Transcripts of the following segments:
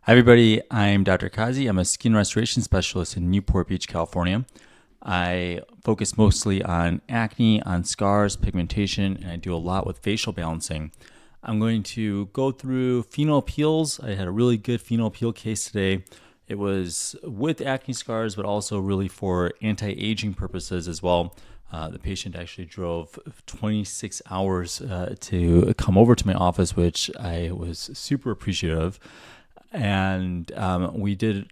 Hi everybody, I'm Dr. Qazi. I'm a skin restoration specialist in Newport Beach, California. I focus mostly on acne, on scars, pigmentation, and I do a lot with facial balancing. I'm going to go through Phenol Peels. I had a really good Phenol Peel case today. It was with acne scars, but also really for anti-aging purposes as well. The patient actually drove 26 hours to come over to my office, which I was super appreciative of. And we did,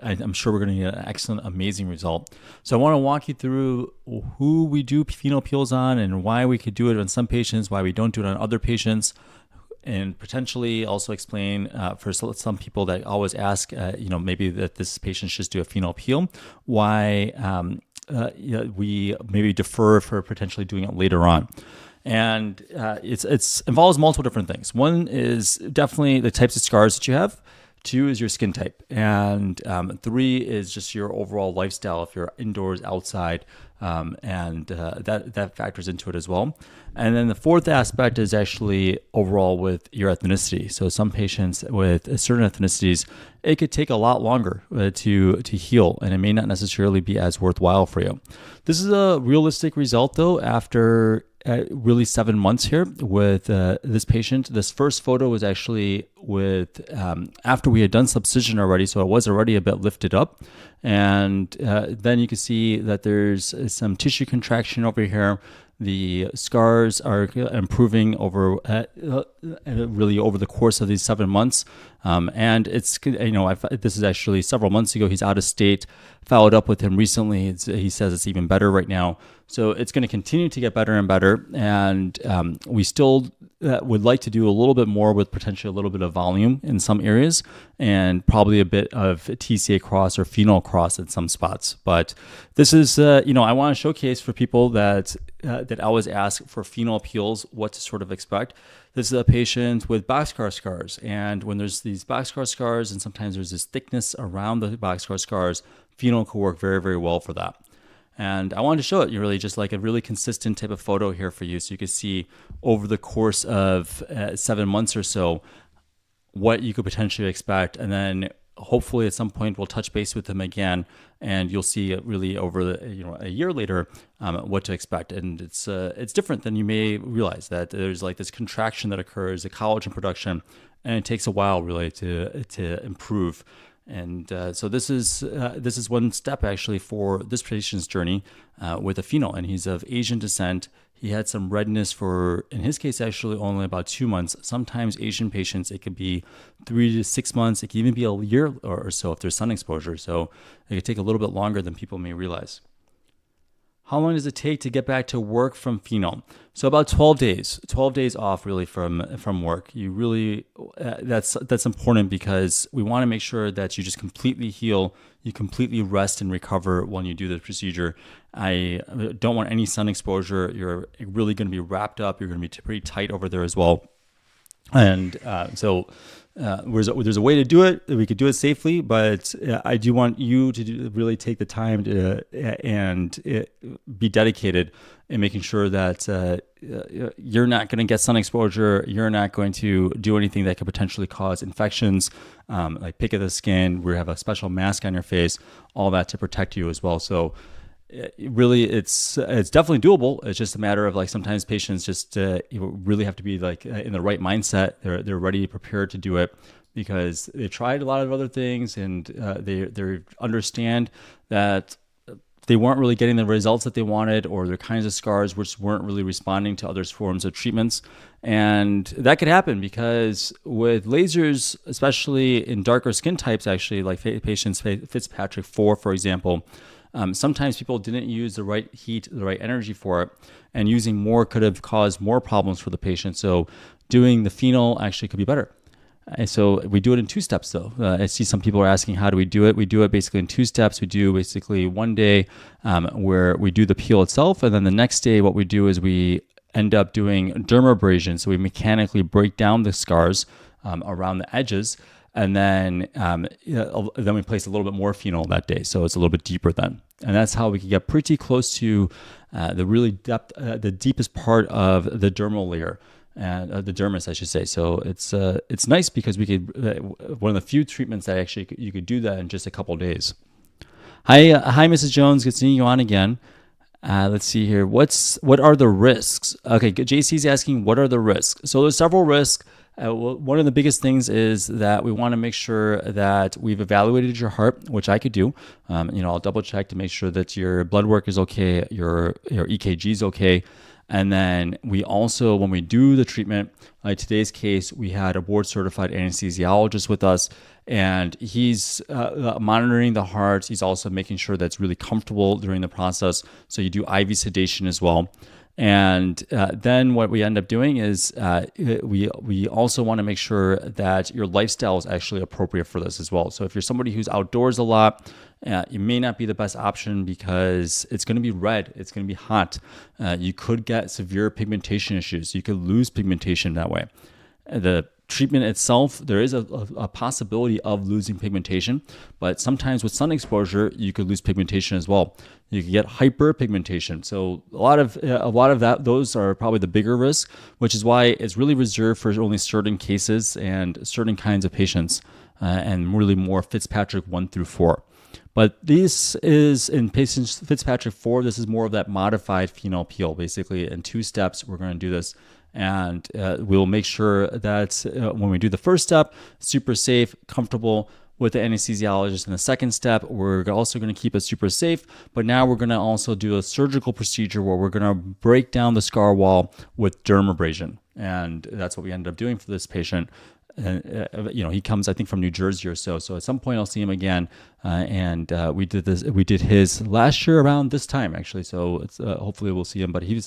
I'm sure we're going to get an excellent, amazing result. So I want to walk you through who we do Phenol Peels on and why we could do it on some patients, why we don't do it on other patients, and potentially also explain for some people that always ask, maybe that this patient should do a Phenol Peel, why we maybe defer for potentially doing it later on. And it's involves multiple different things. One is definitely the types of scars that you have. Two is your skin type, and three is just your overall lifestyle. If you're indoors, outside, and that factors into it as well. And then the fourth aspect is actually overall with your ethnicity. So some patients with certain ethnicities, it could take a lot longer to heal, and it may not necessarily be as worthwhile for you. This is a realistic result though after really 7 months here with this patient. This first photo was actually with after we had done subcision already, so it was already a bit lifted up. And then you can see that there's some tissue contraction over here. The scars are improving over really over the course of these 7 months. And it's, this is actually several months ago. He's out of state. Followed up with him recently. He says it's even better right now. So it's going to continue to get better and better. And we still would like to do a little bit more with potentially a little bit of volume in some areas and probably a bit of TCA Cross or Phenol Cross in some spots. But this is, I want to showcase for people that always ask for Phenol Peels, what to sort of expect. This is a patient with boxcar scars. And when there's these boxcar scars and sometimes there's this thickness around the boxcar scars, Phenol can work very, very well for that. And I wanted to show it, really just like a really consistent type of photo here for you, so you can see over the course of 7 months or so what you could potentially expect. And then hopefully at some point we'll touch base with them again, and you'll see really over a year later what to expect. And it's different than you may realize, that there's like this contraction that occurs, the collagen production, and it takes a while really to improve. And so this is one step actually for this patient's journey with a phenol. And he's of Asian descent. He had some redness for, in his case, actually only about 2 months. Sometimes Asian patients, it could be 3 to 6 months. It can even be a year or so if there's sun exposure. So it could take a little bit longer than people may realize. How long does it take to get back to work from phenol? So about 12 days. 12 days off really from work. You really that's important because we want to make sure that you just completely heal, you completely rest and recover when you do the procedure. I don't want any sun exposure. You're really going to be wrapped up. You're going to be pretty tight over there as well. And so there's a way to do it. We could do it safely, but I do want you to really take the time to and be dedicated in making sure that you're not going to get sun exposure. You're not going to do anything that could potentially cause infections, like pick at the skin. We have a special mask on your face, all that to protect you as well. So really, it's definitely doable. It's just a matter of like sometimes patients just really have to be like in the right mindset. They're ready, prepared to do it because they tried a lot of other things and they understand that they weren't really getting the results that they wanted, or their kinds of scars which weren't really responding to other forms of treatments. And that could happen because with lasers, especially in darker skin types, actually like patients Fitzpatrick 4, for example, sometimes people didn't use the right heat, the right energy for it, and using more could have caused more problems for the patient. So doing the phenol actually could be better. And so we do it in 2 steps though. I see some people are asking, how do we do it? We do it basically in 2 steps. We do basically one day where we do the peel itself. And then the next day, what we do is we end up doing dermabrasion. So we mechanically break down the scars around the edges. And then we place a little bit more phenol that day, so it's a little bit deeper then. And that's how we can get pretty close to the deepest part of the dermal layer. and the dermis, I should say. So it's nice because we could one of the few treatments that actually you could do that in just a couple days. Hi, Mrs. Jones. Good seeing you on again. Let's see here. What are the risks? Okay, JC's asking, what are the risks? So there's several risks. One of the biggest things is that we want to make sure that we've evaluated your heart, which I could do. I'll double check to make sure that your blood work is okay, your EKG is okay. And then we also, when we do the treatment, like today's case, we had a board certified anesthesiologist with us, and he's monitoring the heart. He's also making sure that it's really comfortable during the process. So you do IV sedation as well. And then what we end up doing is we also want to make sure that your lifestyle is actually appropriate for this as well. So if you're somebody who's outdoors a lot, it may not be the best option because it's going to be red, it's going to be hot. You could get severe pigmentation issues. You could lose pigmentation that way. The treatment itself, there is a possibility of losing pigmentation, but sometimes with sun exposure, you could lose pigmentation as well. You could get hyperpigmentation. So a lot of that, those are probably the bigger risks, which is why it's really reserved for only certain cases and certain kinds of patients, and really more Fitzpatrick 1 through 4. But this is in patients Fitzpatrick 4. This is more of that modified phenol peel. Basically, in 2 steps, we're going to do this. And we'll make sure that when we do the first step, super safe, comfortable with the anesthesiologist. In the second step, we're also going to keep it super safe, but now we're going to also do a surgical procedure where we're going to break down the scar wall with dermabrasion. And that's what we ended up doing for this patient. He comes, I think, from New Jersey or so. So at some point I'll see him again. We did his last year around this time, actually. So it's, hopefully we'll see him, but he's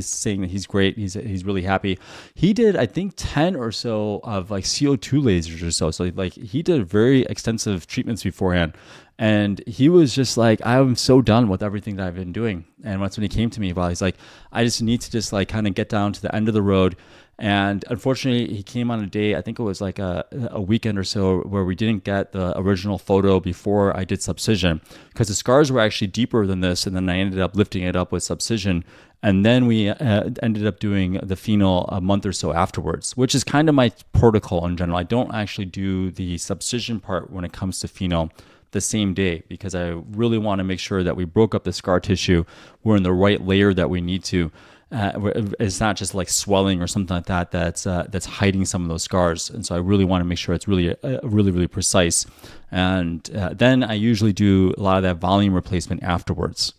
saying that he's great. He's really happy. He did, I think, 10 or so of like CO2 lasers or so. So like he did very extensive treatments beforehand. And he was just like, I'm so done with everything that I've been doing. And that's when he came to me. Well, he's like, I just need to just like kind of get down to the end of the road. And unfortunately, he came on a day, I think it was like a weekend or so, where we didn't get the original photo before I did Subcision, because the scars were actually deeper than this. And then I ended up lifting it up with Subcision. And then we ended up doing the phenol a month or so afterwards, which is kind of my protocol in general. I don't actually do the Subcision part when it comes to phenol the same day, because I really want to make sure that we broke up the scar tissue. We're in the right layer that we need to. It's not just like swelling or something like that that's hiding some of those scars. And so I really want to make sure it's really, really precise. And then I usually do a lot of that volume replacement afterwards.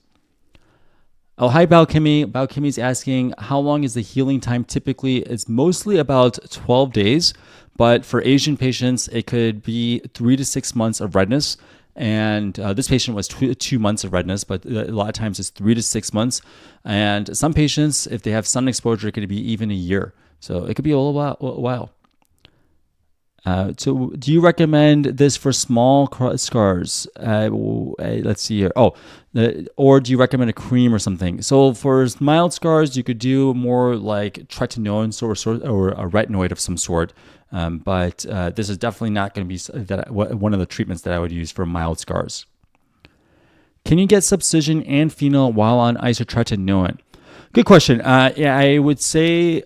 Oh, hi, Balkimi. Balkimi's asking, how long is the healing time typically? It's mostly about 12 days, but for Asian patients, it could be 3 to 6 months of redness. And this patient was 2 months of redness, but a lot of times it's 3 to 6 months. And some patients, if they have sun exposure, it could be even a year. So it could be a little while. So do you recommend this for small scars? Let's see here. Or do you recommend a cream or something? So for mild scars, you could do more like tretinoin or a retinoid of some sort. But this is definitely not going to be one of the treatments that I would use for mild scars. Can you get Subcision and phenol while on isotretinoin? Good question. I would say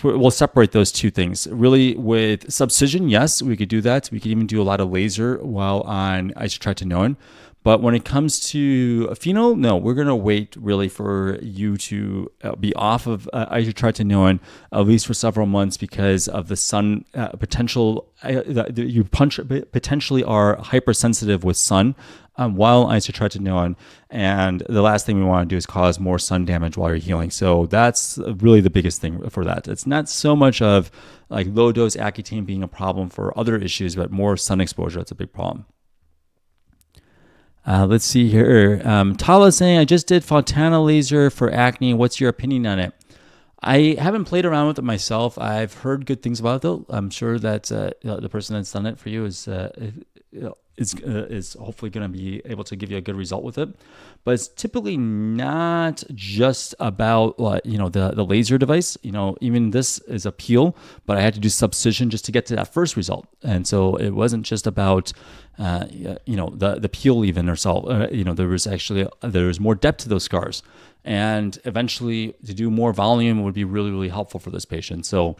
we'll separate those two things. Really, with Subcision, yes, we could do that. We could even do a lot of laser while on isotretinoin. But when it comes to phenol, no, we're going to wait really for you to be off of isotretinoin, at least for several months, because of the sun potential. You potentially are hypersensitive with sun while isotretinoin. And the last thing we want to do is cause more sun damage while you're healing. So that's really the biggest thing for that. It's not so much of like low dose Accutane being a problem for other issues, but more sun exposure. That's a big problem. Let's see here. Tala saying, I just did Fontana laser for acne. What's your opinion on it? I haven't played around with it myself. I've heard good things about it, though. I'm sure that the person that's done it for you is is hopefully going to be able to give you a good result with it. But it's typically not just about the laser device. Even this is a peel, but I had to do subcision just to get to that first result. And so it wasn't just about the peel even herself. There was more depth to those scars, and eventually to do more volume would be really, really helpful for this patient. So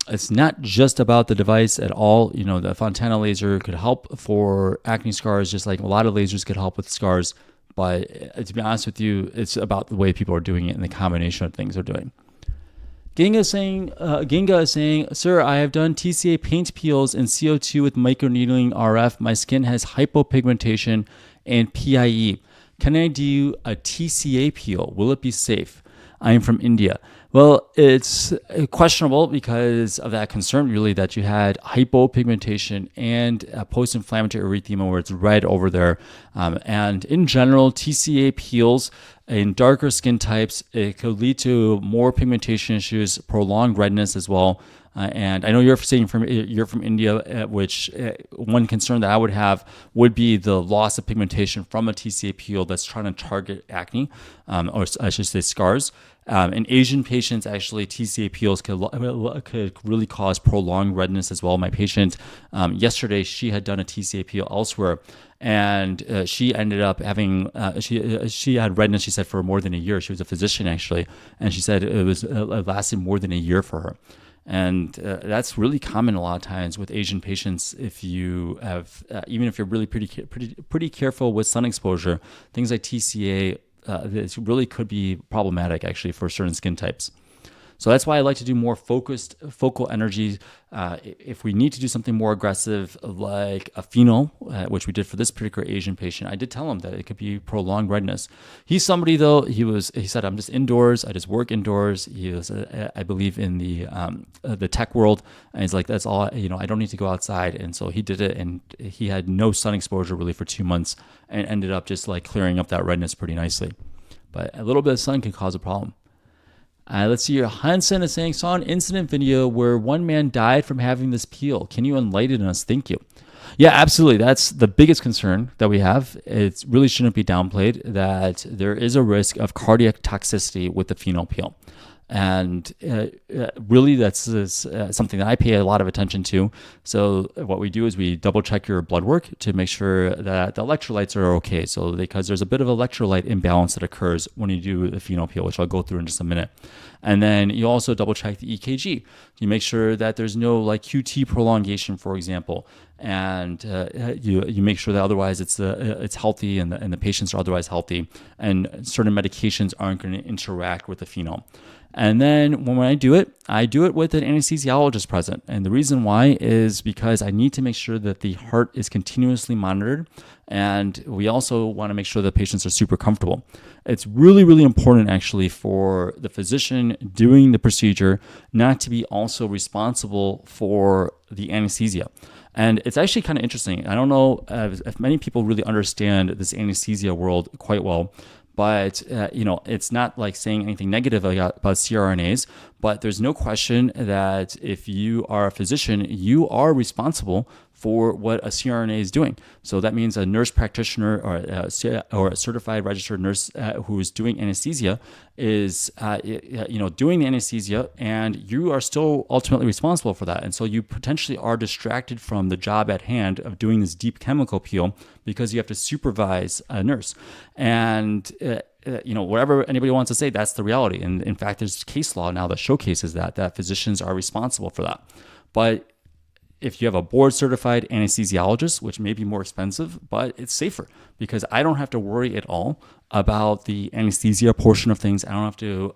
it's not just about the device at all. The Fontana laser could help for acne scars, just like a lot of lasers could help with scars. But to be honest with you, it's about the way people are doing it and the combination of things they're doing. Ginga is saying, sir, I have done TCA paint peels and CO2 with microneedling RF. My skin has hypopigmentation and PIE. Can I do a TCA peel? Will it be safe? I am from India. Well, it's questionable because of that concern, really, that you had hypopigmentation and post-inflammatory erythema where it's red over there. And in general, TCA peels in darker skin types, it could lead to more pigmentation issues, prolonged redness as well. And I know you're from India, which one concern that I would have would be the loss of pigmentation from a TCA peel that's trying to target acne, or I should say scars. In Asian patients, actually, TCA peels could really cause prolonged redness as well. My patient yesterday, she had done a TCA peel elsewhere, and she ended up having she had redness. She said for more than a year. She was a physician actually, and she said it lasted more than a year for her. And that's really common a lot of times with Asian patients. If you have, even if you're really pretty careful with sun exposure, things like TCA, this really could be problematic actually for certain skin types. So that's why I like to do more focused focal energy. If we need to do something more aggressive, like a phenol, which we did for this particular Asian patient, I did tell him that it could be prolonged redness. He's somebody though. He said, I'm just indoors. I just work indoors. He was, I believe, in the tech world, and he's like, that's all. I don't need to go outside. And so he did it, and he had no sun exposure really for 2 months, and ended up just like clearing up that redness pretty nicely. But a little bit of sun can cause a problem. Let's see here. Hansen is saying, saw an incident video where one man died from having this peel. Can you enlighten us? Thank you. Yeah, absolutely. That's the biggest concern that we have. It really shouldn't be downplayed that there is a risk of cardiac toxicity with the phenol peel. And really, that's something that I pay a lot of attention to. So what we do is we double check your blood work to make sure that the electrolytes are okay. So because there's a bit of electrolyte imbalance that occurs when you do the phenol peel, which I'll go through in just a minute. And then you also double check the EKG. You make sure that there's no like QT prolongation, for example, and you make sure that otherwise it's healthy and the patients are otherwise healthy, and certain medications aren't going to interact with the phenol. And then when I do it with an anesthesiologist present. And the reason why is because I need to make sure that the heart is continuously monitored. And we also want to make sure that patients are super comfortable. It's really, really important actually for the physician doing the procedure not to be also responsible for the anesthesia. And it's actually kind of interesting. I don't know if many people really understand this anesthesia world quite well. But, it's not like saying anything negative about CRNAs, but there's no question that if you are a physician, you are responsible for what a CRNA is doing. So that means a nurse practitioner or a certified registered nurse who is doing anesthesia is, doing the anesthesia, and you are still ultimately responsible for that. And so you potentially are distracted from the job at hand of doing this deep chemical peel because you have to supervise a nurse. And whatever anybody wants to say, that's the reality. And in fact, there's case law now that showcases that physicians are responsible for that. But if you have a board certified anesthesiologist, which may be more expensive, but it's safer because I don't have to worry at all about the anesthesia portion of things. I don't have to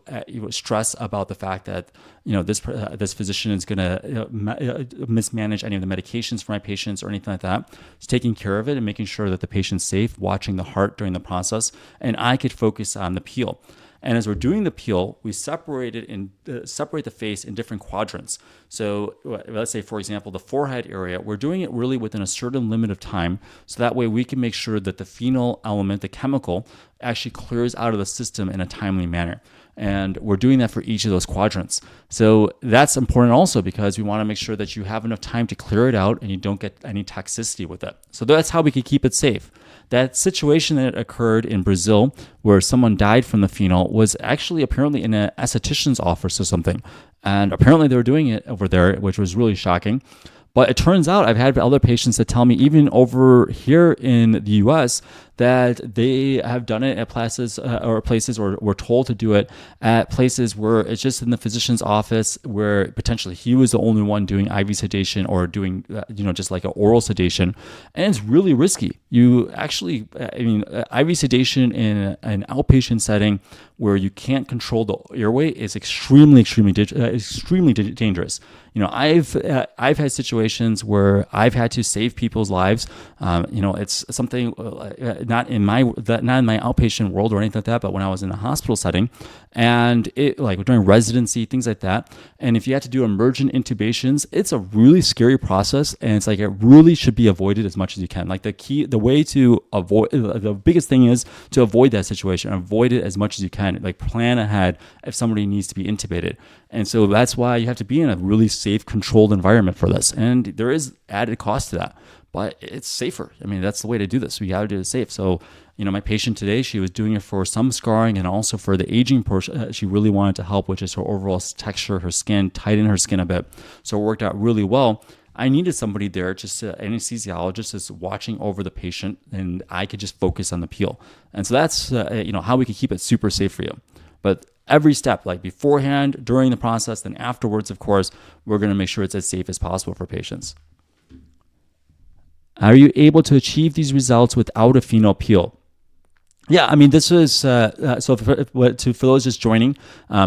stress about the fact that this physician is going to mismanage any of the medications for my patients or anything like that. It's taking care of it and making sure that the patient's safe, watching the heart during the process, and I could focus on the peel. And as we're doing the peel, we separate the face in different quadrants. So let's say, for example, the forehead area, we're doing it really within a certain limit of time. So that way we can make sure that the phenol element, the chemical, actually clears out of the system in a timely manner. And we're doing that for each of those quadrants. So that's important also because we want to make sure that you have enough time to clear it out and you don't get any toxicity with it. So that's how we can keep it safe. That situation that occurred in Brazil where someone died from the phenol was actually apparently in an esthetician's office or something. And apparently they were doing it over there, which was really shocking. But it turns out I've had other patients that tell me even over here in the US that they have done it at places or were told to do it at places where it's just in the physician's office where potentially he was the only one doing IV sedation or doing, just like an oral sedation. And it's really risky. You actually, IV sedation in an outpatient setting where you can't control the airway is extremely dangerous. I've had situations where I've had to save people's lives. It's something not in my outpatient world or anything like that, but when I was in a hospital setting, and it like during residency, things like that. And if you had to do emergent intubations, it's a really scary process, and it's like it really should be avoided as much as you can. Like the way to avoid, the biggest thing is to avoid that situation, avoid it as much as you can. Like plan ahead if somebody needs to be intubated. And so that's why you have to be in a really safe, controlled environment for this. And there is added cost to that, but it's safer. That's the way to do this. We got to do it safe. So, my patient today, she was doing it for some scarring and also for the aging portion. She really wanted to help with just her overall texture, her skin, tighten her skin a bit. So it worked out really well. I needed somebody there, just an anesthesiologist is watching over the patient, and I could just focus on the peel. And so that's, how we can keep it super safe for you. But every step, like beforehand, during the process, then afterwards, of course, we're going to make sure it's as safe as possible for patients. Are you able to achieve these results without a phenol peel? Yeah, this was, so for those just joining,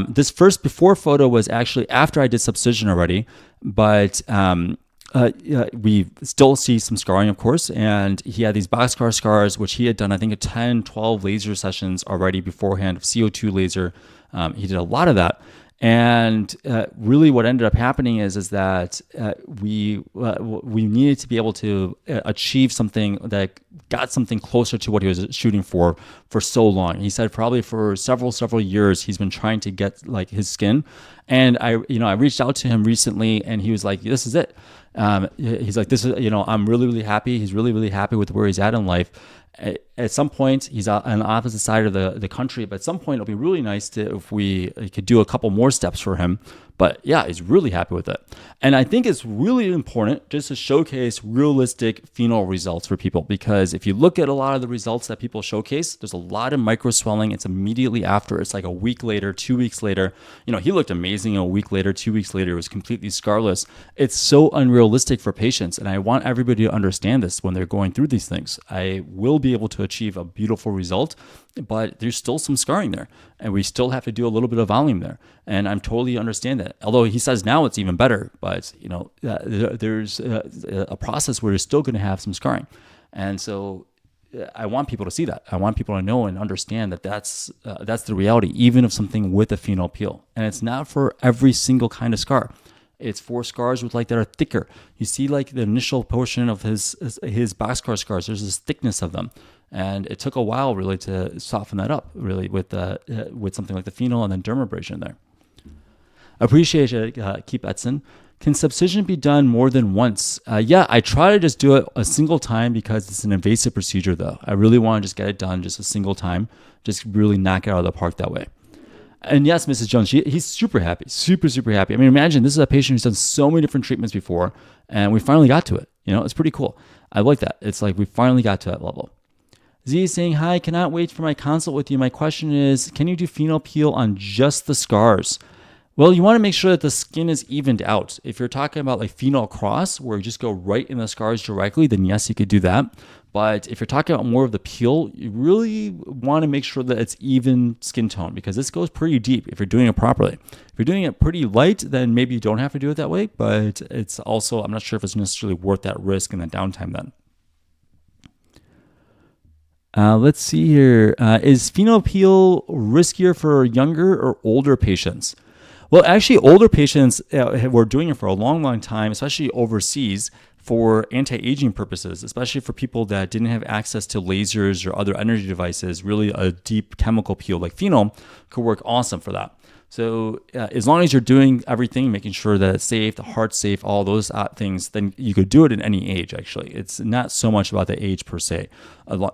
this first before photo was actually after I did subcision already, but we still see some scarring, of course, and he had these boxcar scars, which he had done, I think, 10, 12 laser sessions already beforehand of CO2 laser. He did a lot of that. And really what ended up happening is that we needed to be able to achieve something that got something closer to what he was shooting for so long. He said probably for several years he's been trying to get like his skin. And I reached out to him recently and he was like, this is it. He's like, this is, I'm really happy. He's really happy with where he's at in life. At some point, he's on the opposite side of the country, but at some point, it'll be really nice if we could do a couple more steps for him. But yeah, he's really happy with it. And I think it's really important just to showcase realistic phenol results for people, because if you look at a lot of the results that people showcase, there's a lot of micro swelling. It's immediately after. It's like a week later, 2 weeks later. He looked amazing a week later, 2 weeks later, it was completely scarless. It's so unrealistic for patients. And I want everybody to understand this when they're going through these things. I will be able to achieve a beautiful result, but there's still some scarring there, and we still have to do a little bit of volume there. And I'm totally understand that. Although he says now it's even better, but there's a process where you're still going to have some scarring. And so I want people to see that. I want people to know and understand that that's the reality, even of something with a phenol peel. And it's not for every single kind of scar. It's for scars with that are thicker. You see the initial portion of his boxcar scars, there's this thickness of them. And it took a while really to soften that up really with something like the phenol and then dermabrasion there. Appreciate it, Keep Edson. Can subcision be done more than once? Yeah, I try to just do it a single time because it's an invasive procedure though. I really want to just get it done just a single time, just really knock it out of the park that way. And yes, Mrs. Jones, he's super happy, super happy. Imagine this is a patient who's done so many different treatments before, and we finally got to it. It's pretty cool. I like that. It's like we finally got to that level. Z is saying, hi, cannot wait for my consult with you. My question is, can you do phenol peel on just the scars? Well, you want to make sure that the skin is evened out. If you're talking about Phenol Cross, where you just go right in the scars directly, then yes, you could do that. But if you're talking about more of the peel, you really want to make sure that it's even skin tone, because this goes pretty deep if you're doing it properly. If you're doing it pretty light, then maybe you don't have to do it that way, but it's also, I'm not sure if it's necessarily worth that risk and that downtime then. Let's see here. Is phenol peel riskier for younger or older patients? Well, actually, older patients were doing it for a long time, especially overseas. for anti-aging purposes, especially for people that didn't have access to lasers or other energy devices. Really, a deep chemical peel like phenol could work awesome for that. So as long as you're doing everything, making sure that it's safe, the heart's safe, all those things, then you could do it in any age, actually. It's not so much about the age per se.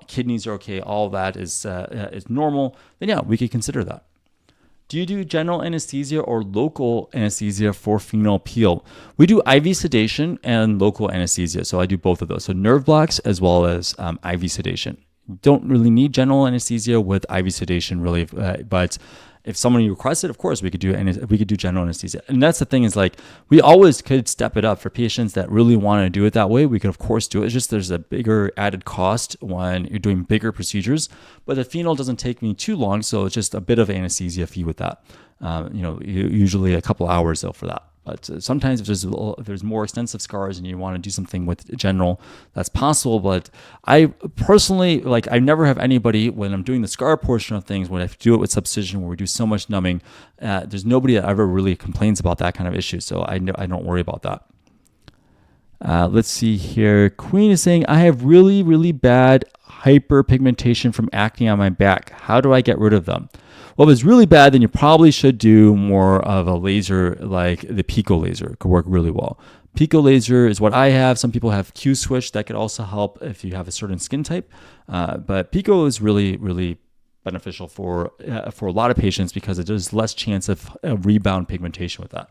Kidneys are okay, all that is normal. Then yeah, we could consider that. Do you do general anesthesia or local anesthesia for Phenol Peel? We do IV sedation and local anesthesia. So I do both of those. So nerve blocks as well as IV sedation. Don't really need general anesthesia with IV sedation really, but if somebody requests it, of course we could do general anesthesia. And that's the thing, is like we always could step it up for patients that really want to do it that way. We could of course do it. It's just there's a bigger added cost when you're doing bigger procedures. But the phenol doesn't take me too long, so it's just a bit of anesthesia fee with that. Usually a couple hours though for that. But sometimes if there's more extensive scars and you want to do something with general, that's possible. But I personally, I never have anybody, when I'm doing the scar portion of things, when I do it with subcision where we do so much numbing, there's nobody that ever really complains about that kind of issue. So I don't worry about that. Let's see here. Queen is saying, I have really, really bad hyperpigmentation from acne on my back. How do I get rid of them? Well, if it's really bad, then you probably should do more of a laser like the Pico laser. It could work really well. Pico laser is what I have. Some people have Q switch. That could also help if you have a certain skin type. But Pico is really, really beneficial for a lot of patients because there's less chance of rebound pigmentation with that.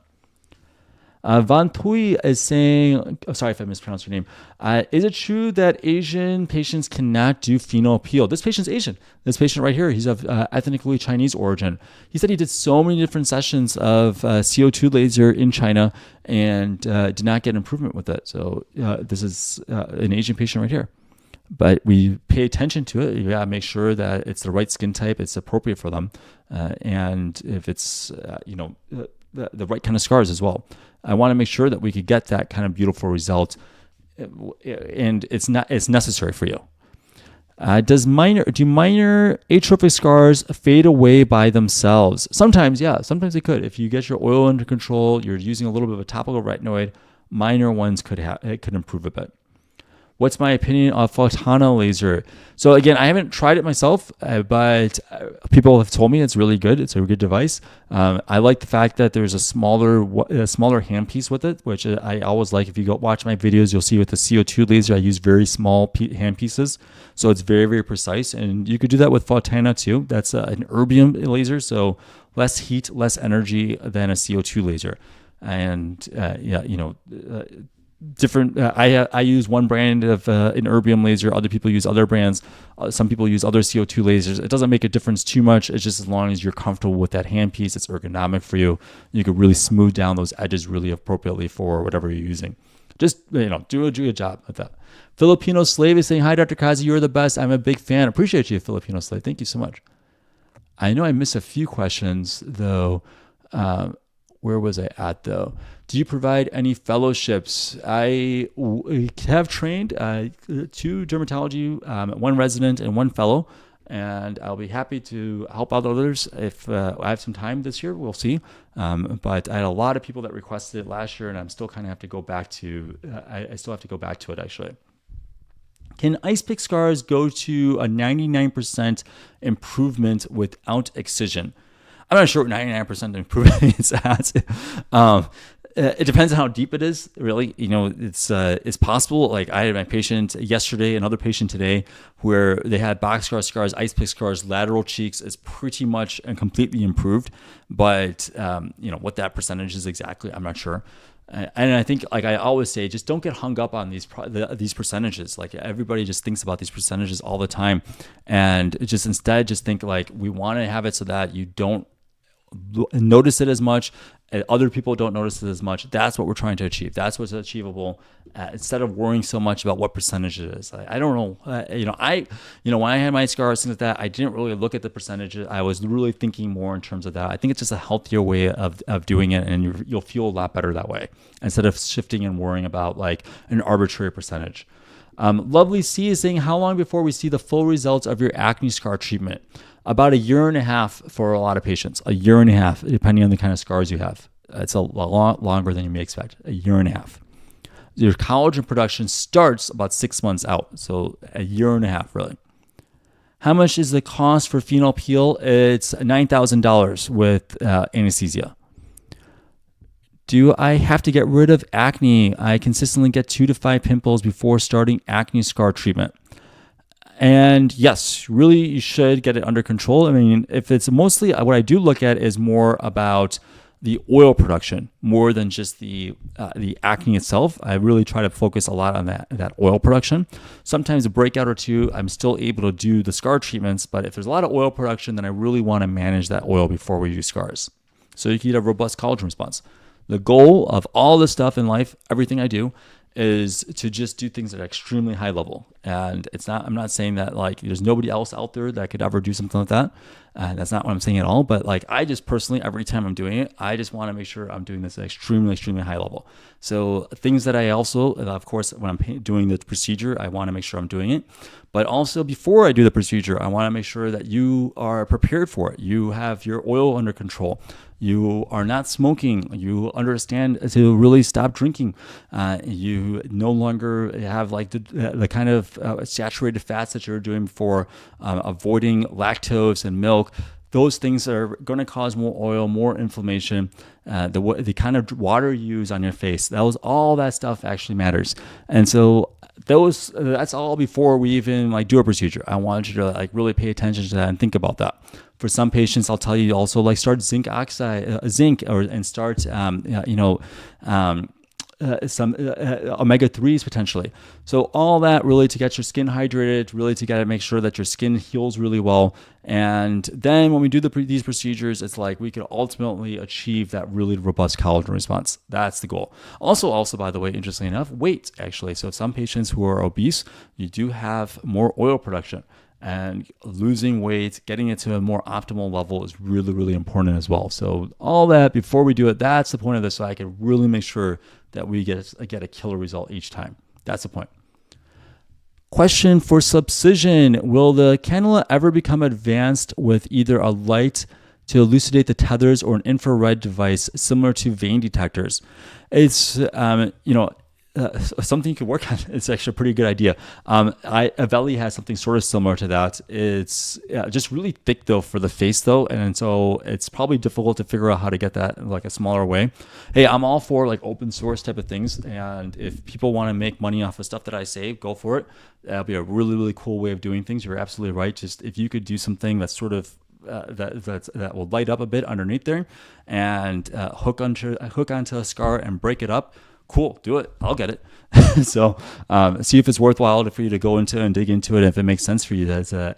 Van Pui is saying, sorry if I mispronounced your name. Is it true that Asian patients cannot do Phenol Peel? This patient's Asian. This patient right here, he's of ethnically Chinese origin. He said he did so many different sessions of CO2 laser in China and did not get improvement with it. So this is an Asian patient right here. But we pay attention to it. You gotta make sure that it's the right skin type, it's appropriate for them, and if it's the right kind of scars as well. I want to make sure that we could get that kind of beautiful result, and it's necessary for you. Do minor atrophic scars fade away by themselves? Sometimes, yeah. Sometimes they could. If you get your oil under control, you're using a little bit of a topical retinoid, minor ones could improve a bit. What's my opinion of Photona laser? So again, I haven't tried it myself, but people have told me it's really good. It's a good device. I like the fact that there's a smaller handpiece with it, which I always like. If you go watch my videos, you'll see with the CO2 laser, I use very small handpieces. So it's very, very precise. And you could do that with Photona too. That's an erbium laser, so less heat, less energy than a CO2 laser. And different. I use one brand of an erbium laser. Other people use other brands. Some people use other CO2 lasers. It doesn't make a difference too much. It's just as long as you're comfortable with that handpiece, it's ergonomic for you. You can really smooth down those edges really appropriately for whatever you're using. Just do a good job with that. Filipino Slave is saying, "Hi, Dr. Qazi, you're the best. I'm a big fan. Appreciate you, Filipino Slave. Thank you so much." I know I missed a few questions though. Where was I at though? Do you provide any fellowships? I have trained 2 dermatology, 1 resident and 1 fellow, and I'll be happy to help out others if I have some time this year. We'll see. But I had a lot of people that requested it last year, and I'm still kind of have to go back to. I still have to go back to it actually. Can ice pick scars go to a 99% improvement without excision? I'm not sure what 99% improvement is at. It depends on how deep it is, really. It's possible. Like I had my patient yesterday, another patient today, where they had boxcar scars, ice pick scars, lateral cheeks is pretty much and completely improved. But what that percentage is exactly, I'm not sure. And I think, like I always say, just don't get hung up on these percentages. Like everybody just thinks about these percentages all the time, and instead just think like we want to have it so that you don't notice it as much, other people don't notice it as much. That's what we're trying to achieve. That's what's achievable. Instead of worrying so much about what percentage it is. I don't know. When I had my scars, things like that, I didn't really look at the percentages. I was really thinking more in terms of that. I think it's just a healthier way of doing it, and you'll feel a lot better that way instead of shifting and worrying about like an arbitrary percentage. Lovely C is saying, how long before we see the full results of your acne scar treatment? About 1.5 years for a lot of patients. 1.5 years, depending on the kind of scars you have. It's a lot longer than you may expect. 1.5 years. Your collagen production starts about 6 months out, so a year and a half, really. How much is the cost for Phenol Peel? It's $9,000 with anesthesia. Do I have to get rid of acne? I consistently get 2 to 5 pimples before starting acne scar treatment. And yes, really, you should get it under control. I mean, if it's mostly what I do look at is more about the oil production more than just the acne itself. I really try to focus a lot on that oil production. Sometimes a breakout or two, I'm still able to do the scar treatments, but if there's a lot of oil production, then I really want to manage that oil before we do scars. So you can get a robust collagen response. The goal of all this stuff in life, everything I do, is to just do things at an extremely high level. And I'm not saying that like there's nobody else out there that could ever do something like that. That's not what I'm saying at all. But like I just personally, every time I'm doing it, I just want to make sure I'm doing this at extremely, extremely high level. So things that I also, of course, when I'm doing the procedure, I want to make sure I'm doing it. But also before I do the procedure, I want to make sure that you are prepared for it. You have your oil under control. You are not smoking. You understand to really stop drinking. You no longer have like the kind of saturated fats that you're doing before, avoiding lactose and milk. Those things are going to cause more oil, more inflammation. The kind of water you use on your face, all that stuff actually matters. And so that's all before we even like do a procedure. I want you to like really pay attention to that and think about that. For some patients, I'll tell you also like start zinc and start some omega-3s potentially. So all that really to get your skin hydrated, really to get to make sure that your skin heals really well. And then when we do these procedures, it's like we can ultimately achieve that really robust collagen response. That's the goal. Also, by the way, interestingly enough, weight actually. So some patients who are obese, you do have more oil production. And losing weight, getting it to a more optimal level is really, really important as well. So all that before we do it, that's the point of this. So I can really make sure that we get a killer result each time. That's the point. Question for Subcision. Will the cannula ever become advanced with either a light to elucidate the tethers or an infrared device similar to vein detectors? It's, something you could work on. It's actually a pretty good idea. Avelli has something sort of similar to that. It's just really thick though for the face though. And so it's probably difficult to figure out how to get that in like a smaller way. Hey, I'm all for like open source type of things. And if people want to make money off of stuff that I say, go for it. That'll be a really, really cool way of doing things. You're absolutely right. Just if you could do something that's sort of that will light up a bit underneath there and hook onto a scar and break it up. Cool, do it. I'll get it. So see if it's worthwhile for you to go into and dig into it. If it makes sense for you, that's I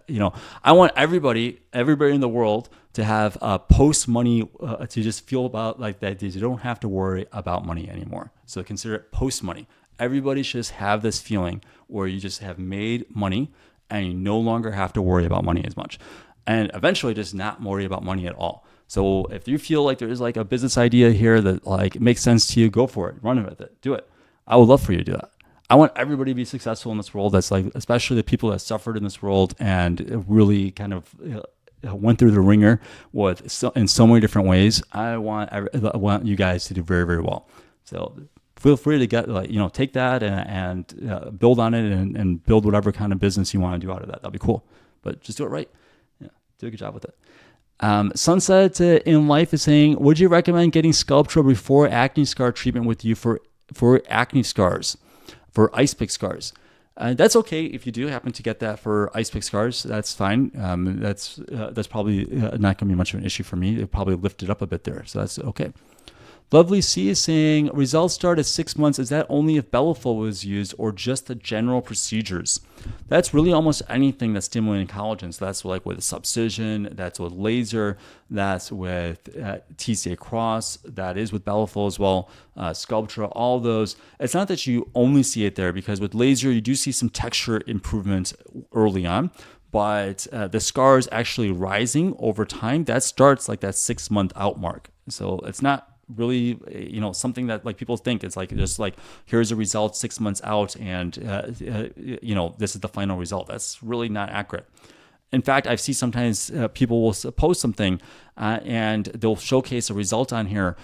want everybody in the world to have post money to just feel about like that. You don't have to worry about money anymore. So consider it post money. Everybody should just have this feeling where you just have made money and you no longer have to worry about money as much, and eventually just not worry about money at all. So if you feel like there is like a business idea here that like makes sense to you, go for it, run with it, do it. I would love for you to do that. I want everybody to be successful in this world. That's like, especially the people that suffered in this world and really kind of went through the ringer in so many different ways. I want you guys to do very, very well. So feel free to take that and build on it and build whatever kind of business you want to do out of that. That'll be cool, but just do it right. Yeah, do a good job with it. Sunset in Life is saying, would you recommend getting Sculptra before acne scar treatment with you for acne scars, for ice pick scars? That's okay if you do happen to get that for ice pick scars. That's fine. That's probably not going to be much of an issue for me. It probably lift it up a bit there, so that's okay. Lovely C is saying, results start at 6 months. Is that only if Bellafill was used or just the general procedures? That's really almost anything that's stimulating collagen. So that's like with Subcision, that's with laser, that's with TCA Cross, that is with Bellafill as well, Sculptra, all those. It's not that you only see it there, because with laser, you do see some texture improvement early on. But the scars actually rising over time, that starts like that 6 month out mark. So it's not really something that like people think it's like just like here's a result 6 months out and this is the final result. That's really not accurate. In fact, I see sometimes people will post something and they'll showcase a result on here.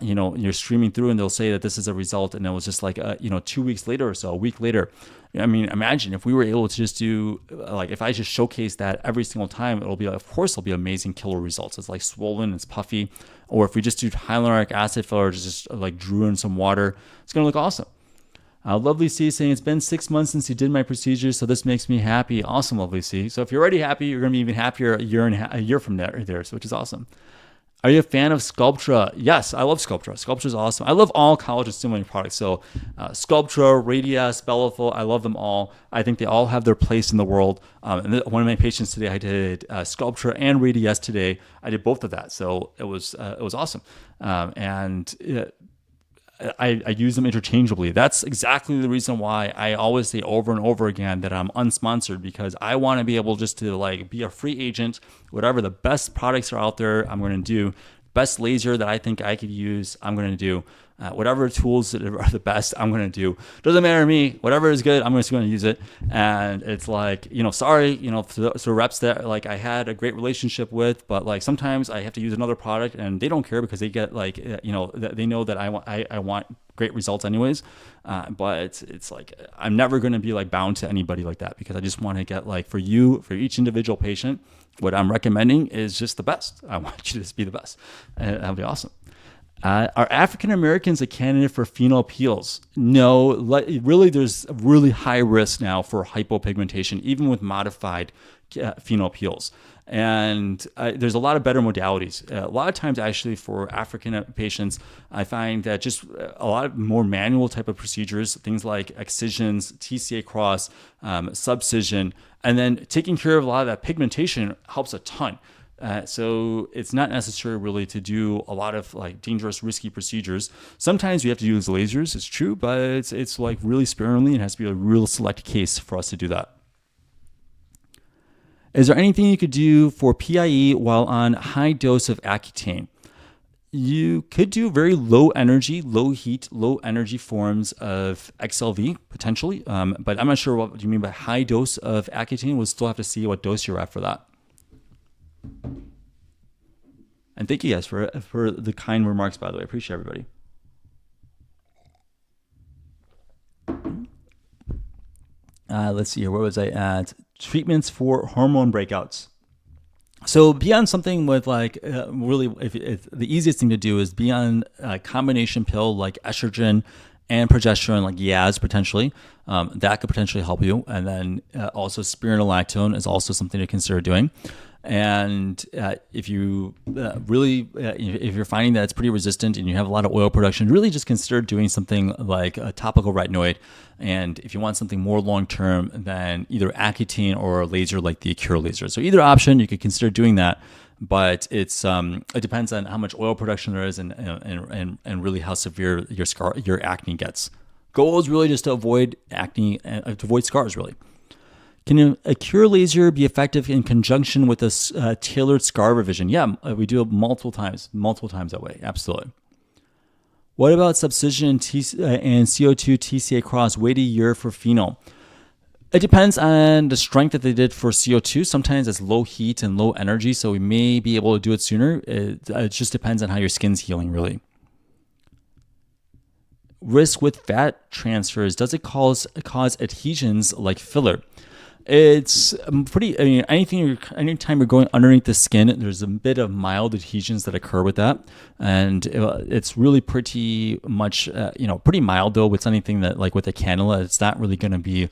You're streaming through and they'll say that this is a result, and it was just like 2 weeks later or so, a week later. I mean, imagine if we were able to just do if I just showcase that every single time, of course it'll be amazing killer results. It's like swollen, it's puffy. Or if we just do hyaluronic acid filler, just like drew in some water, it's gonna look awesome. Lovely C saying, it's been 6 months since you did my procedure, so this makes me happy. Awesome, Lovely C. So if you're already happy, you're going to be even happier a year from there, so which is awesome. Are you a fan of Sculptra? Yes, I love Sculptra. Sculptra is awesome. I love all collagen stimulating products. So Sculptra, Radiesse, Bellafill, I love them all. I think they all have their place in the world. And one of my patients today, I did Sculptra and Radiesse today. I did both of that, so it was awesome. I use them interchangeably. That's exactly the reason why I always say over and over again that I'm unsponsored, because I want to be able just to like be a free agent. Whatever the best products are out there, I'm going to do. Best laser that I think I could use, I'm going to do. Whatever tools that are the best, I'm going to do. Doesn't matter to me. Whatever is good, I'm just going to use it. And it's like, sorry, for reps that like I had a great relationship with, but like sometimes I have to use another product and they don't care because they get like, they know that I want great results anyways. But it's like, I'm never going to be like bound to anybody like that, because I just want to get like for each individual patient, what I'm recommending is just the best. I want you to just be the best. And that'll be awesome. Are African Americans a candidate for Phenol Peels? No, really, there's a really high risk now for hypopigmentation, even with modified Phenol Peels. And there's a lot of better modalities. A lot of times, actually, for African patients, I find that just a lot of more manual type of procedures, things like excisions, TCA Cross, Subcision, and then taking care of a lot of that pigmentation helps a ton. So it's not necessary really to do a lot of like dangerous, risky procedures. Sometimes you have to use lasers, it's true, but it's like really sparingly. It has to be a real select case for us to do that. Is there anything you could do for PIE while on high dose of Accutane? You could do very low energy, low heat, low energy forms of XLV potentially, but I'm not sure what you mean by high dose of Accutane. We'll still have to see what dose you're at for that. And thank you guys for the kind remarks, by the way. I appreciate everybody. Let's see here. Where was I at? Treatments for hormone breakouts. So be on something with like really, if the easiest thing to do is be on a combination pill like estrogen and progesterone, like Yaz potentially. That could potentially help you. And then also spironolactone is also something to consider doing. And if you if you're finding that it's pretty resistant and you have a lot of oil production, really just consider doing something like a topical retinoid. And if you want something more long-term, then either Accutane or a laser like the Accure laser. So either option, you could consider doing that. But it depends on how much oil production there is and really how severe your acne gets. Goal is really just to avoid acne and to avoid scars, really. Can a Accure laser be effective in conjunction with a tailored scar revision? Yeah, we do it multiple times that way. Absolutely. What about Subcision and CO2 TCA Cross? Wait a year for Phenol. It depends on the strength that they did for CO2. Sometimes it's low heat and low energy, so we may be able to do it sooner. It just depends on how your skin's healing, really. Risk with fat transfers. Does it cause adhesions like filler? It's pretty, anytime you're going underneath the skin, there's a bit of mild adhesions that occur with that. And it's really pretty much, pretty mild though. It's anything that like with a cannula, it's not really going to be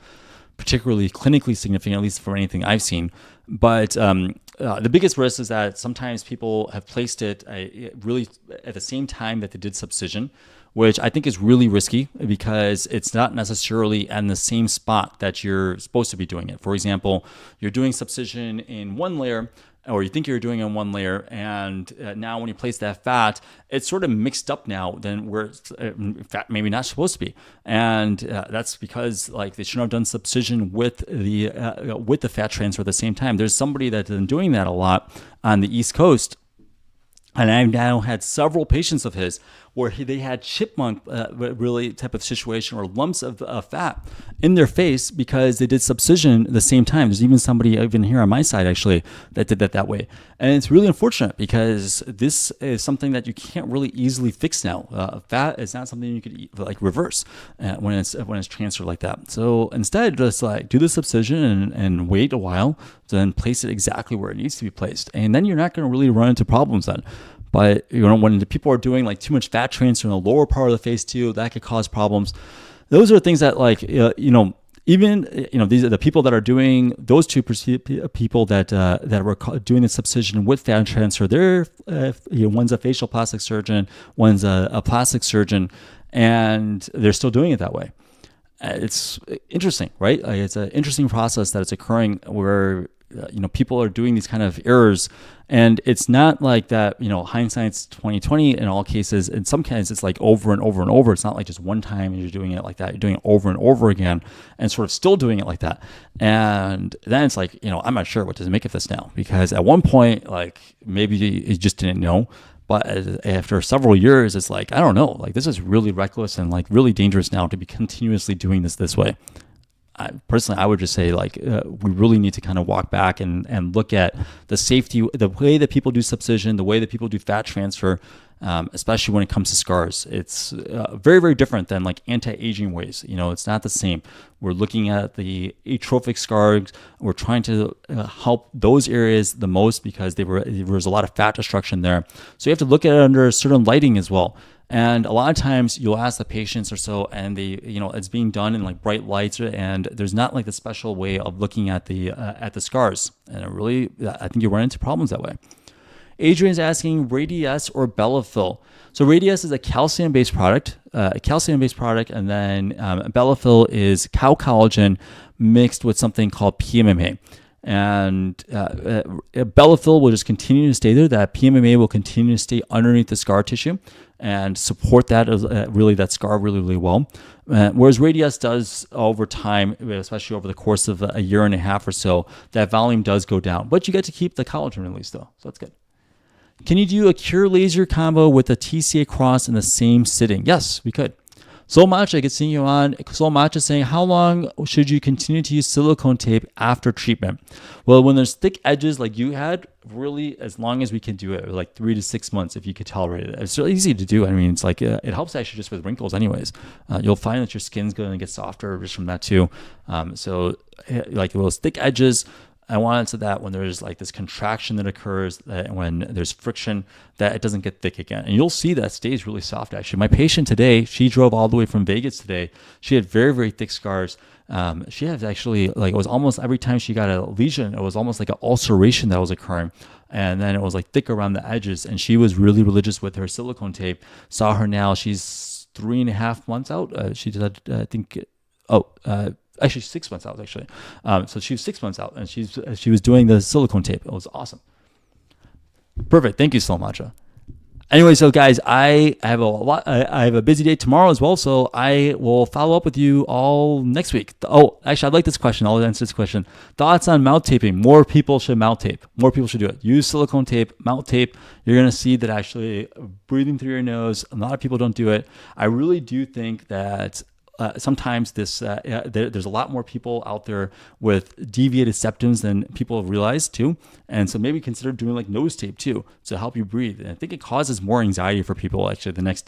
particularly clinically significant, at least for anything I've seen. But the biggest risk is that sometimes people have placed it really at the same time that they did Subcision, which I think is really risky because it's not necessarily in the same spot that you're supposed to be doing it. For example, you're doing Subcision in one layer, or you think you're doing it in one layer, and now when you place that fat, it's sort of mixed up now than where it's, fat maybe not supposed to be. And that's because like they shouldn't have done Subcision with the fat transfer at the same time. There's somebody that's been doing that a lot on the East Coast. And I've now had several patients of his where they had chipmunk really type of situation or lumps of fat in their face because they did subcision at the same time. There's even somebody even here on my side actually that did that way. And it's really unfortunate because this is something that you can't really easily fix now. Fat is not something you could like reverse when it's transferred like that. So instead, just like do the subcision and wait a while, then place it exactly where it needs to be placed. And then you're not going to really run into problems then. But when the people are doing like too much fat transfer in the lower part of the face too, that could cause problems. Those are things that like, even these are the people that are doing those two people that were doing the subcision with fat transfer. They're one's a facial plastic surgeon, one's a plastic surgeon, and they're still doing it that way. It's interesting, right? It's an interesting process that it's occurring where people are doing these kind of errors, and it's not like that. Hindsight's 2020 in all cases. In some cases, it's like over and over and over. It's not like just one time and you're doing it like that. You're doing it over and over again, and sort of still doing it like that. And then it's like, I'm not sure what to make of this now, because at one point, like maybe you just didn't know. But after several years, it's like, I don't know, like this is really reckless and like really dangerous now to be continuously doing this way. Personally, I would just say like we really need to kind of walk back and look at the safety, the way that people do subcision, the way that people do fat transfer, especially when it comes to scars. It's very, very different than like anti-aging ways. It's not the same. We're looking at the atrophic scars. We're trying to help those areas the most because there was a lot of fat destruction there. So you have to look at it under a certain lighting as well. And a lot of times you'll ask the patients or so, and it's being done in like bright lights, and there's not like the special way of looking at the scars. And I think you run into problems that way. Adrian's asking Radiesse or Bellafill. So Radiesse is a calcium-based product, and then Bellafill is cow collagen mixed with something called PMMA. And Bellafill will just continue to stay there. That PMMA will continue to stay underneath the scar tissue and support that that scar really, really well. Whereas Radiesse does over time, especially over the course of a year and a half or so, that volume does go down. But you get to keep the collagen release though, so that's good. Can you do a Accure laser combo with a TCA Cross in the same sitting? Yes, we could. So much I could see you on. So much is saying, how long should you continue to use silicone tape after treatment? Well, when there's thick edges like you had, really as long as we can do it, like 3 to 6 months if you could tolerate it. It's really easy to do. I mean, it's like it helps actually just with wrinkles anyways. You'll find that your skin's going to get softer just from that too. So like those thick edges, I want it so that when there's like this contraction that occurs, when there's friction, that it doesn't get thick again. And you'll see that stays really soft actually. My patient today, she drove all the way from Vegas today. She had very, very thick scars. She had actually, like, it was almost every time she got a lesion, it was almost like an ulceration that was occurring. And then it was like thick around the edges. And she was really religious with her silicone tape. Saw her now, she's 3.5 months out. She did, I think, actually 6 months out actually. So she was 6 months out, and she was doing the silicone tape. It was awesome. Perfect. Thank you so much. Anyway, so guys, I have a busy day tomorrow as well, so I will follow up with you all next week. Oh, actually, I like this question. I'll answer this question. Thoughts on mouth taping? More people should mouth tape. More people should do it. Use silicone tape, mouth tape. You're going to see that actually breathing through your nose, a lot of people don't do it. I really do think that sometimes there's a lot more people out there with deviated septums than people realize too. And so maybe consider doing like nose tape too to help you breathe. And I think it causes more anxiety for people actually the next day.